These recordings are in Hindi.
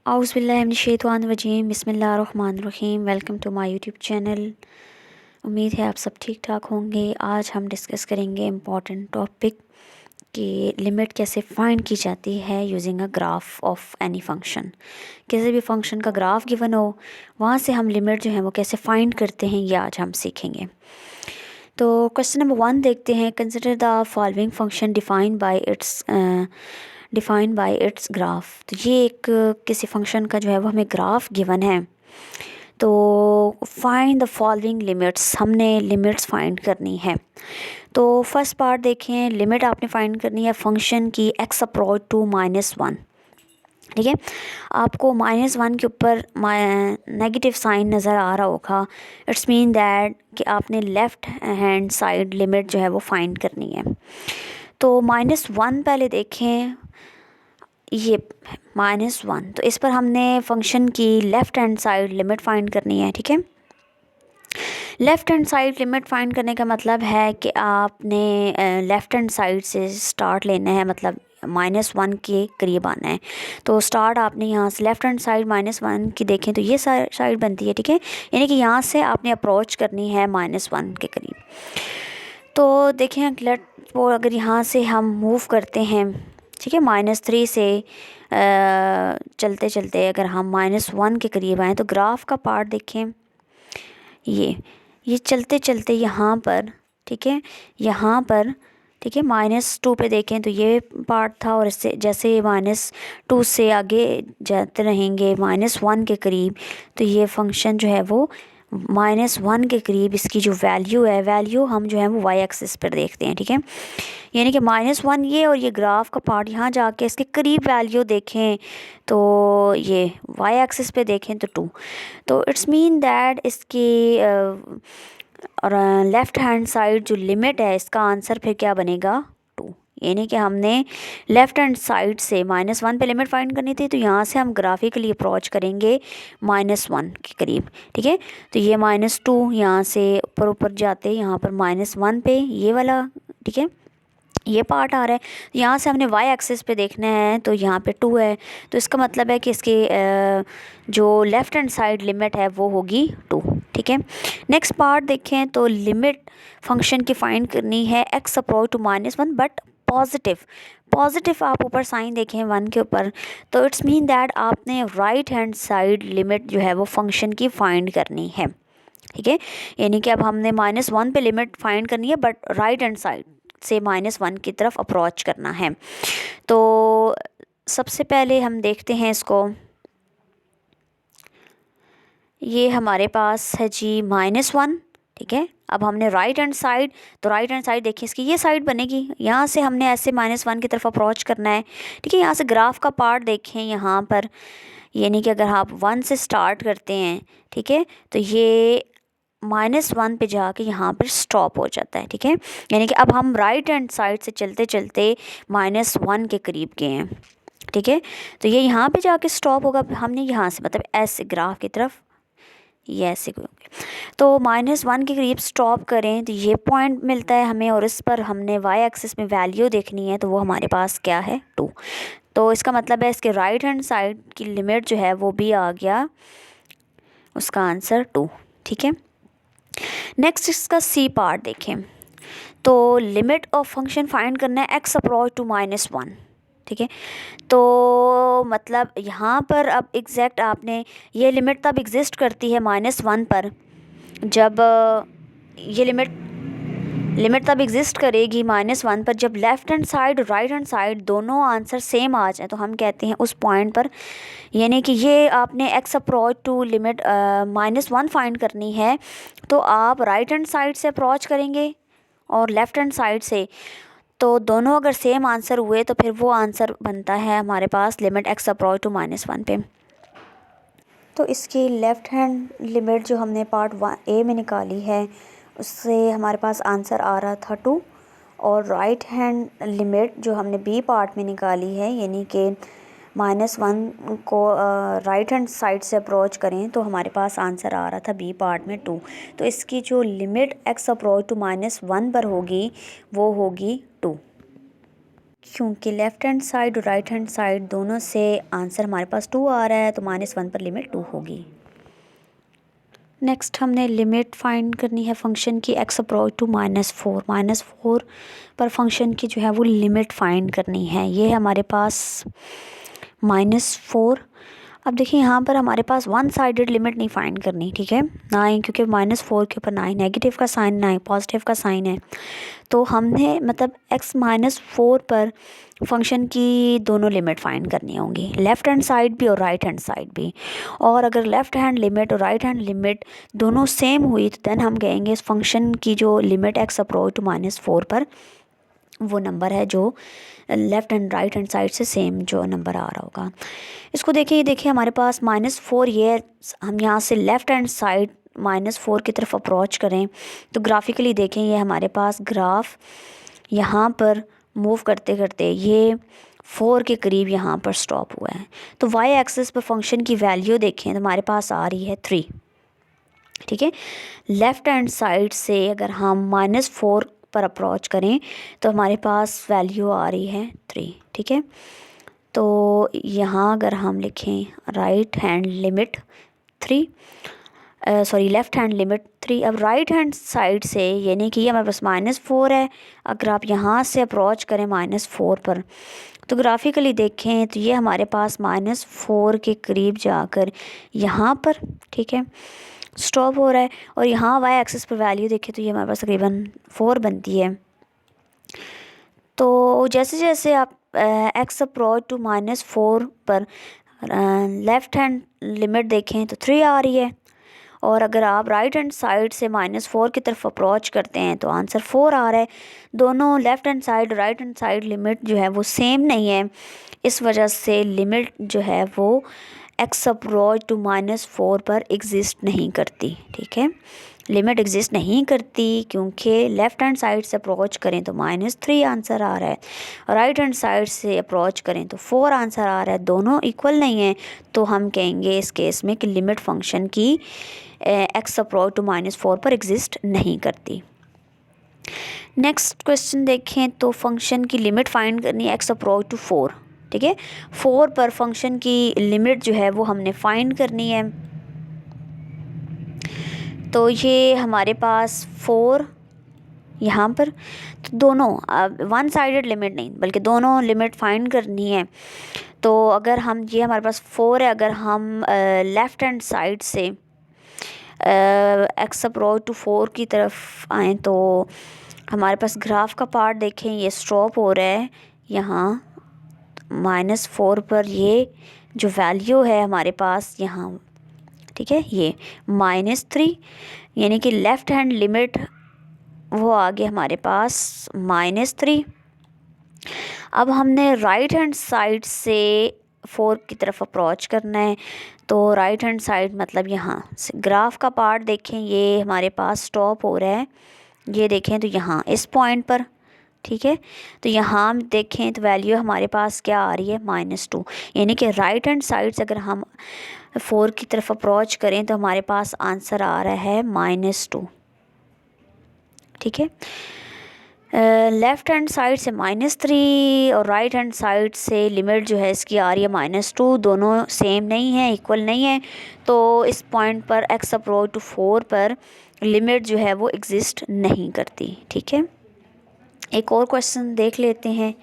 औज़ुबिल्लाहिमिनश्शैतानिर्रजीम बिस्मिल्लाहिर्रहमानिर्रहीम। Welcome to my YouTube channel. उम्मीद है आप सब ठीक ठाक होंगे। आज हम डिस्कस करेंगे इम्पॉर्टेंट टॉपिक कि लिमिट कैसे फाइंड की जाती है using a graph of any function. किसी भी फंक्शन का ग्राफ गिवन हो, वहाँ से हम लिमिट जो है वो कैसे फाइंड करते हैं, ये आज हम सीखेंगे। तो क्वेश्चन नंबर 1 देखते हैं। Consider the following function defined by it's graph. तो ये एक किसी फंक्शन का जो है वो हमें ग्राफ गिवन है। तो फाइंड द फॉलोइंग लिमिट्स, हमने लिमिट्स फाइंड करनी है। तो फर्स्ट पार्ट देखें, लिमिट आपने फाइंड करनी है फंक्शन की x अप्रोच टू -1। ठीक है, आपको -1 के ऊपर नेगेटिव साइन नज़र आ रहा होगा। इट्स मीन दैट कि आपने लेफ़्ट हैंड साइड लिमिट जो है वो फाइंड करनी है। तो -1 पहले देखें, ये -1, तो इस पर हमने फंक्शन की left hand side limit find करनी है। ठीक है, left hand side limit find करने का मतलब है कि आपने लेफ़्ट हैंड साइड से स्टार्ट लेना है, मतलब -1 के करीब आना है। तो स्टार्ट आपने यहाँ से लेफ़्ट हैंड साइड -1 की देखें तो ये साइड बनती है। ठीक है, यानी कि यहाँ से आपने अप्रोच करनी है -1 के करीब। तो देखें, अगर यहाँ से हम मूव करते हैं, ठीक है, -3 से चलते चलते अगर हम -1 के करीब आएँ तो ग्राफ का पार्ट देखें, ये चलते चलते यहाँ पर, ठीक है, यहाँ पर, ठीक है, -2 पे देखें तो ये पार्ट था, और इससे जैसे -2 से आगे जाते रहेंगे -1 के करीब, तो ये फंक्शन जो है वो -1 के करीब इसकी जो वैल्यू है, वैल्यू हम जो है वो वाई एक्सिस पर देखते हैं। ठीक है, यानी कि -1 ये, और ये ग्राफ का पार्ट यहाँ जाके इसके करीब वैल्यू देखें तो ये वाई एक्सिस पे देखें तो 2। तो इट्स मीन दैट इसकी और लेफ़्ट हैंड साइड जो लिमिट है, इसका आंसर फिर क्या बनेगा 2। यानी कि हमने लेफ़्ट हैंड साइड से -1 पे लिमिट फाइंड करनी थी, तो यहाँ से हम ग्राफिकली अप्रोच करेंगे -1 के करीब। ठीक है, तो ये -2 यहाँ से ऊपर जाते यहाँ पर -1 पे ये वाला, ठीक है, ये पार्ट आ रहा है। यहाँ से हमने वाई एक्सिस पे देखना है, तो यहाँ पे 2 है, तो इसका मतलब है कि इसकी जो लेफ़्ट हैंड साइड लिमिट है वो होगी 2। ठीक है, नेक्स्ट पार्ट देखें तो लिमिट फंक्शन की फाइंड करनी है x approach to -1 but positive आप ऊपर साइन देखें 1 के ऊपर, तो इट्स मीन दैट आपने राइट हैंड साइड लिमिट जो है वो फंक्शन की फाइंड करनी है। ठीक है, यानी कि अब हमने -1 पे लिमिट फाइंड करनी है, बट राइट हैंड साइड से -1 की तरफ अप्रोच करना है। तो सबसे पहले हम देखते हैं इसको, ये हमारे पास है जी -1। ठीक है, अब हमने राइट हैंड साइड, तो राइट हैंड साइड देखिए इसकी ये साइड बनेगी, यहाँ से हमने ऐसे -1 की तरफ अप्रोच करना है। ठीक है, यहाँ से ग्राफ का पार्ट देखें यहाँ पर, यानी कि अगर आप 1 से स्टार्ट करते हैं, ठीक है, तो ये -1 पे जाके यहाँ पर स्टॉप हो जाता है। ठीक है, यानी कि अब हम राइट हैंड साइड से चलते चलते -1 के करीब गए हैं। ठीक है, तो ये यहाँ पे जाके स्टॉप होगा। हमने यहाँ से मतलब ऐसे ग्राफ की तरफ ये ऐसे, तो -1 के करीब स्टॉप करें तो ये पॉइंट मिलता है हमें, और इस पर हमने वाई एक्सिस में वैल्यू देखनी है, तो वो हमारे पास क्या है 2। तो इसका मतलब है इसके राइट हैंड साइड की लिमिट जो है वो भी आ गया, उसका आंसर 2। ठीक है, नेक्स्ट इसका सी पार्ट देखें, तो लिमिट ऑफ फंक्शन फाइंड करना है x अप्रोच टू -1। ठीक है, तो मतलब यहाँ पर अब एग्जैक्ट आपने ये लिमिट तब एग्जिस्ट करती है -1 पर, जब ये लिमिट तब एग्जिस्ट करेगी -1 पर जब left hand side right hand side दोनों आंसर सेम आ जाए, तो हम कहते हैं उस पॉइंट पर, यानी कि ये आपने x approach to limit -1 find करनी है, तो आप राइट हैंड साइड से अप्रोच करेंगे और लेफ़्ट हैंड साइड से, तो दोनों अगर सेम आंसर हुए तो फिर वो आंसर बनता है हमारे पास लिमिट x अप्रोच टू -1 पे। तो इसकी लेफ़्ट हैंड लिमिट जो हमने पार्ट ए में निकाली है, उससे हमारे पास आंसर आ रहा था 2, और राइट हैंड लिमिट जो हमने बी पार्ट में निकाली है, यानी कि -1 को राइट हैंड साइड से अप्रोच करें तो हमारे पास आंसर आ रहा था बी पार्ट में 2। तो इसकी जो लिमिट x अप्रोच टू -1 पर होगी वो होगी 2। क्योंकि लेफ़्ट हैंड साइड और राइट हैंड साइड दोनों से आंसर हमारे पास 2 आ रहा है, तो -1 पर लिमिट 2 होगी। नेक्स्ट हमने लिमिट फाइंड करनी है फंक्शन की x अप्रोच टू -4। -4 पर फंक्शन की जो है वो लिमिट फाइंड करनी है। ये हमारे पास -4। अब देखिए यहाँ पर हमारे पास वन साइडेड लिमिट नहीं फाइंड करनी, ठीक है ना ही, क्योंकि -4 के ऊपर ना ही नेगेटिव का साइन ना ही पॉजिटिव का साइन है। तो हमने मतलब x -4 पर फंक्शन की दोनों लिमिट फाइंड करनी होंगी, लेफ़्ट हैंड साइड भी और राइट हैंड साइड भी। और अगर लेफ़्ट हैंड लिमिट और राइट हैंड लिमिट दोनों सेम हुई तो देन हम कहेंगे इस फंक्शन की जो लिमिट x अप्रोच टू -4 पर वो नंबर है जो left and right hand side से सेम जो नंबर आ रहा होगा। इसको देखिए हमारे पास -4, ये हम यहाँ से लेफ़्ट हैंड साइड -4 की तरफ अप्रोच करें तो ग्राफिकली देखें ये हमारे पास ग्राफ यहाँ पर मूव करते करते ये 4 के करीब यहाँ पर स्टॉप हुआ है। तो वाई एक्सिस पर फंक्शन की वैल्यू देखें तो हमारे पास आ रही है 3, ठीक है। लेफ़्ट हैंड साइड से अगर हम -4 पर अप्रोच करें तो हमारे पास वैल्यू आ रही है 3, ठीक है। तो यहाँ अगर हम लिखें right hand limit 3, left hand limit 3। अब राइट हैंड साइड से यानी कि हमारे पास -4 है, अगर आप यहाँ से अप्रोच करें -4 पर तो ग्राफिकली देखें तो ये हमारे पास -4 के करीब जाकर यहाँ पर, ठीक है, स्टॉप हो रहा है। और यहाँ वाई एक्सिस पर वैल्यू देखें तो ये हमारे पास तकरीबन 4 बनती है। तो जैसे जैसे आप x अप्रोच टू -4 पर लेफ़्ट हैंड लिमिट देखें तो 3 आ रही है, और अगर आप राइट हैंड साइड से -4 की तरफ अप्रोच करते हैं तो आंसर 4 आ रहा है। दोनों left hand side right hand side limit जो है वो सेम नहीं है, इस वजह से लिमिट जो है वो x अप्रोच टू -4 पर एग्ज़िस्ट नहीं करती, ठीक है। लिमिट एग्ज़िस्ट नहीं करती क्योंकि लेफ़्ट हैंड साइड से अप्रोच करें तो -3 आंसर आ रहा है, और राइट हैंड साइड से अप्रोच करें तो 4 आंसर आ रहा है, दोनों इक्वल नहीं हैं। तो हम कहेंगे इस केस में कि लिमिट फंक्शन की x अप्रोच टू -4 पर एग्ज़िस्ट नहीं करती। नेक्स्ट क्वेश्चन देखें तो फंक्शन की लिमिट फाइंड करनी है x अप्रोच टू 4, ठीक है। 4 पर फंक्शन की लिमिट जो है वो हमने फाइंड करनी है। तो ये हमारे पास 4 यहाँ पर, तो दोनों वन साइडेड लिमिट नहीं बल्कि दोनों लिमिट फाइंड करनी है। तो अगर हम ये हमारे पास 4 है, अगर हम लेफ़्ट हैंड साइड से x अप्रोच टू 4 की तरफ आएँ तो हमारे पास ग्राफ का पार्ट देखें ये स्टॉप हो रहा है यहाँ -4 पर। ये जो वैल्यू है हमारे पास यहाँ, ठीक है, ये -3 यानी कि लेफ़्ट हैंड लिमिट वो आ गया हमारे पास -3। अब हमने राइट हैंड साइड से 4 की तरफ अप्रोच करना है, तो राइट हैंड साइड मतलब यहाँ से ग्राफ का पार्ट देखें ये हमारे पास स्टॉप हो रहा है, ये देखें तो यहाँ इस पॉइंट पर, ठीक है। तो यहाँ हम देखें तो वैल्यू हमारे पास क्या आ रही है -2, यानी कि राइट हैंड साइड से अगर हम 4 की तरफ अप्रोच करें तो हमारे पास आंसर आ रहा है -2, ठीक है। लेफ़्ट हैंड साइड से -3 और राइट हैंड साइड से लिमिट जो है इसकी आ रही है -2, दोनों सेम नहीं है, इक्वल नहीं है। तो इस पॉइंट पर x अप्रोच टू 4 पर लिमिट जो है वो एग्ज़िस्ट नहीं करती, ठीक है। एक और क्वेश्चन देख लेते हैं।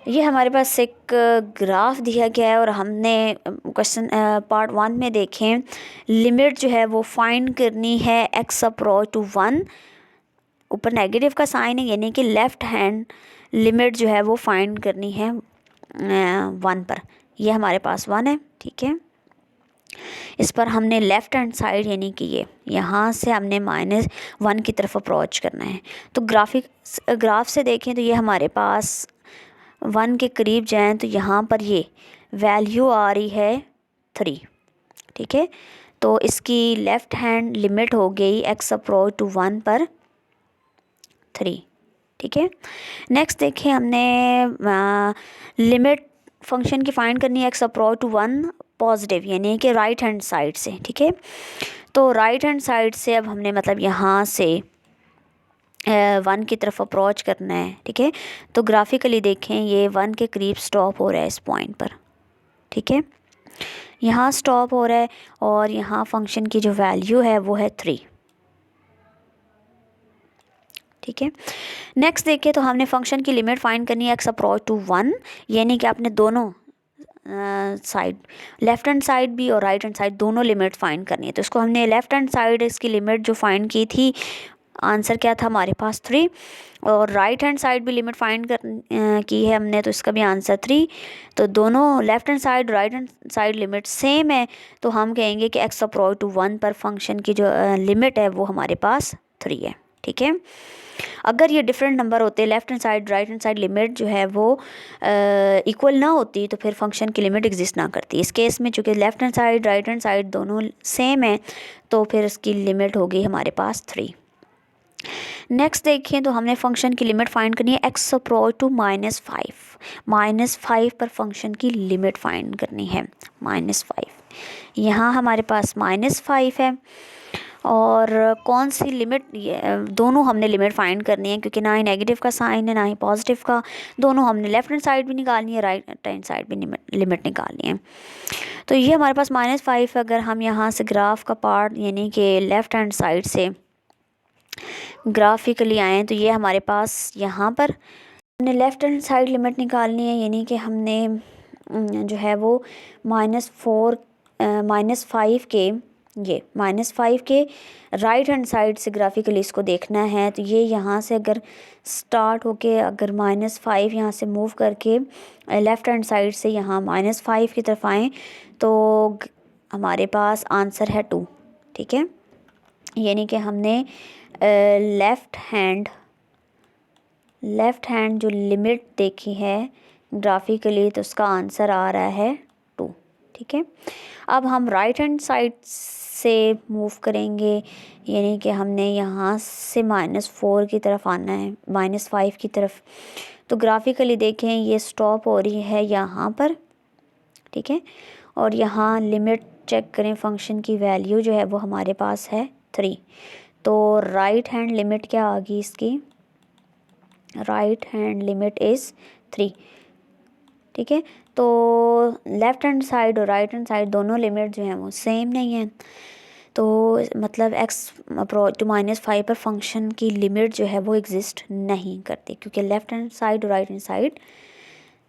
ये हमारे पास एक ग्राफ दिया गया है और हमने क्वेश्चन पार्ट 1 में देखें लिमिट जो है वो फाइंड करनी है x अप्रोच टू 1, ऊपर नेगेटिव का साइन है यानी कि लेफ़्ट हैंड लिमिट जो है वो फाइंड करनी है 1 पर। ये हमारे पास 1 है, ठीक है। इस पर हमने लेफ़्ट हैंड साइड यानी कि ये यहाँ से हमने -1 की तरफ अप्रोच करना है। तो ग्राफ से देखें तो ये हमारे पास 1 के करीब जाएं तो यहाँ पर ये वैल्यू आ रही है 3, ठीक है। तो इसकी लेफ़्ट हैंड लिमिट हो गई x अप्रोच टू 1 पर 3, ठीक है। नेक्स्ट देखें हमने लिमिट फंक्शन की फाइंड करनी है x अप्रोच टू 1 पॉजिटिव यानी कि राइट हैंड साइड से, ठीक है। तो राइट हैंड साइड से अब हमने मतलब यहाँ से 1 की तरफ अप्रोच करना है, ठीक है। तो ग्राफिकली देखें ये 1 के करीब स्टॉप हो रहा है इस पॉइंट पर, ठीक है, यहाँ स्टॉप हो रहा है और यहाँ फंक्शन की जो वैल्यू है वो है 3, ठीक है। नेक्स्ट देखिए, तो हमने फंक्शन की लिमिट फाइंड करनी है एक्स अप्रोच टू 1, यानी कि आपने दोनों साइड लेफ़्ट हैंड साइड भी और राइट हैंड साइड दोनों लिमिट फाइंड करनी है। तो इसको हमने लेफ़्ट हैंड साइड इसकी लिमिट जो फाइंड की थी, आंसर क्या था हमारे पास 3, और राइट हैंड साइड भी लिमिट फाइंड की है हमने, तो इसका भी आंसर 3। तो दोनों left hand side right hand side limit same है, तो हम कहेंगे कि एक्स अप्रोच टू 1 पर फंक्शन की जो लिमिट है वो हमारे पास 3 है, ठीक है। अगर ये डिफरेंट नंबर होते, left hand side right hand side limit जो है वो इक्वल ना होती, तो फिर फंक्शन की लिमिट एग्जिस्ट ना करती। इस केस में चूँकि left hand side right hand side दोनों सेम है, तो फिर इसकी लिमिट होगी हमारे पास 3। नेक्स्ट देखिए, तो हमने फंक्शन की लिमिट फाइंड करनी है एक्स अप्रोच टू -5 पर फंक्शन की लिमिट फाइंड करनी है -5। यहाँ हमारे पास -5 है, और कौन सी लिमिट, दोनों हमने लिमिट फाइंड करनी है, क्योंकि ना ही नेगेटिव का साइन है ना ही पॉजिटिव का, दोनों हमने लेफ़्ट हैंड साइड भी निकालनी है, राइट हैंड साइड भी लिमिट निकालनी है। तो ये हमारे पास -5, अगर हम यहाँ से ग्राफ का पार्ट यानी कि लेफ़्ट हैंड साइड से ग्राफिकली आएँ, तो ये हमारे पास यहाँ पर हमने लेफ़्ट हैंड साइड लिमिट निकालनी है, यानी कि हमने जो है वो -5 के -5 के राइट हैंड साइड से ग्राफिकली इसको देखना है। तो ये यहाँ से अगर स्टार्ट होके अगर -5 यहाँ से मूव करके लेफ़्ट हैंड साइड से यहाँ -5 की तरफ आएँ, तो हमारे पास आंसर है 2, ठीक है। यानी कि हमने लेफ़्ट हैंड जो लिमिट देखी है ग्राफिकली, तो उसका आंसर आ रहा है 2, ठीक है। अब हम राइट हैंड साइड से मूव करेंगे, यानी कि हमने यहाँ से -4 की तरफ आना है, -5 की तरफ। तो ग्राफिकली देखें ये स्टॉप हो रही है यहाँ पर, ठीक है, और यहाँ लिमिट चेक करें, फंक्शन की वैल्यू जो है वो हमारे पास है 3। तो राइट हैंड लिमिट क्या आ गई इसकी, राइट हैंड लिमिट इज़ 3, ठीक है। तो लेफ़्ट हैंड साइड और राइट हैंड साइड दोनों लिमिट जो हैं वो सेम नहीं है, तो मतलब एक्स अप्रोच टू -5 पर फंक्शन की लिमिट जो है वो एग्जिस्ट नहीं करती, क्योंकि लेफ़्ट हैंड साइड और राइट हैंड साइड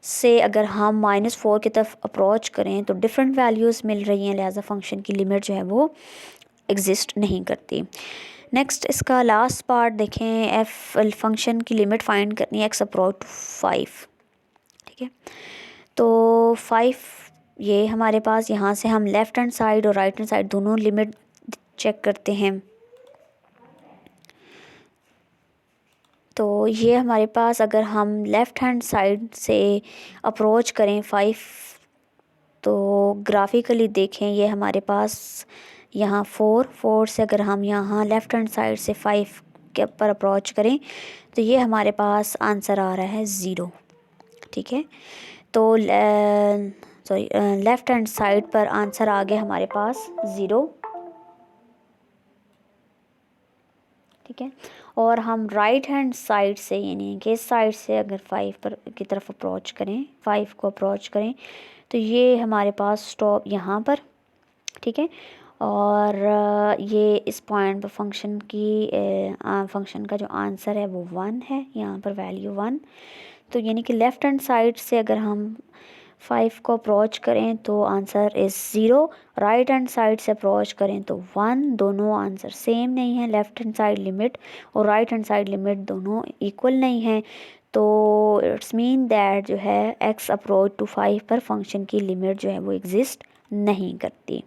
से अगर हम -4 की तरफ अप्रोच करें तो डिफरेंट वैल्यूज़ मिल रही हैं, लिहाजा फंक्शन की लिमिट जो है वो एग्जिस्ट नहीं करती। नेक्स्ट इसका लास्ट पार्ट देखें, फंक्शन की लिमिट फाइंड करनी है एक्स अप्रोच टू 5, ठीक है। तो 5 ये हमारे पास, यहाँ से हम लेफ़्ट हैंड साइड और राइट हैंड साइड दोनों लिमिट चेक करते हैं। तो ये हमारे पास अगर हम लेफ़्ट हैंड साइड से अप्रोच करें 5, तो ग्राफिकली देखें ये हमारे पास यहाँ 4 से अगर हम यहाँ लेफ़्ट हैंड साइड से 5 के ऊपर अप्रोच करें, तो ये हमारे पास आंसर आ रहा है 0, ठीक है। तो सॉरी लेफ़्ट हैंड साइड पर आंसर आ गया हमारे पास 0, ठीक है। और हम राइट हैंड साइड से यानी कि इस साइड से अगर 5 पर की तरफ अप्रोच करें, 5 को अप्रोच करें, तो ये हमारे पास स्टॉप यहाँ पर, ठीक है। और ये इस पॉइंट पर फंक्शन का जो आंसर है वो 1 है, यहाँ पर वैल्यू 1। तो यानी कि लेफ़्ट हैंड साइड से अगर हम 5 को अप्रोच करें तो answer is 0, right hand side से अप्रोच करें तो 1, दोनों आंसर सेम नहीं है, लेफ़्ट हैंड साइड लिमिट और राइट हैंड साइड लिमिट दोनों इक्वल नहीं है। तो इट्स मीन दैट जो है एक्स अप्रोच टू 5 पर फंक्शन की लिमिट जो है वो एग्जिस्ट नहीं करती।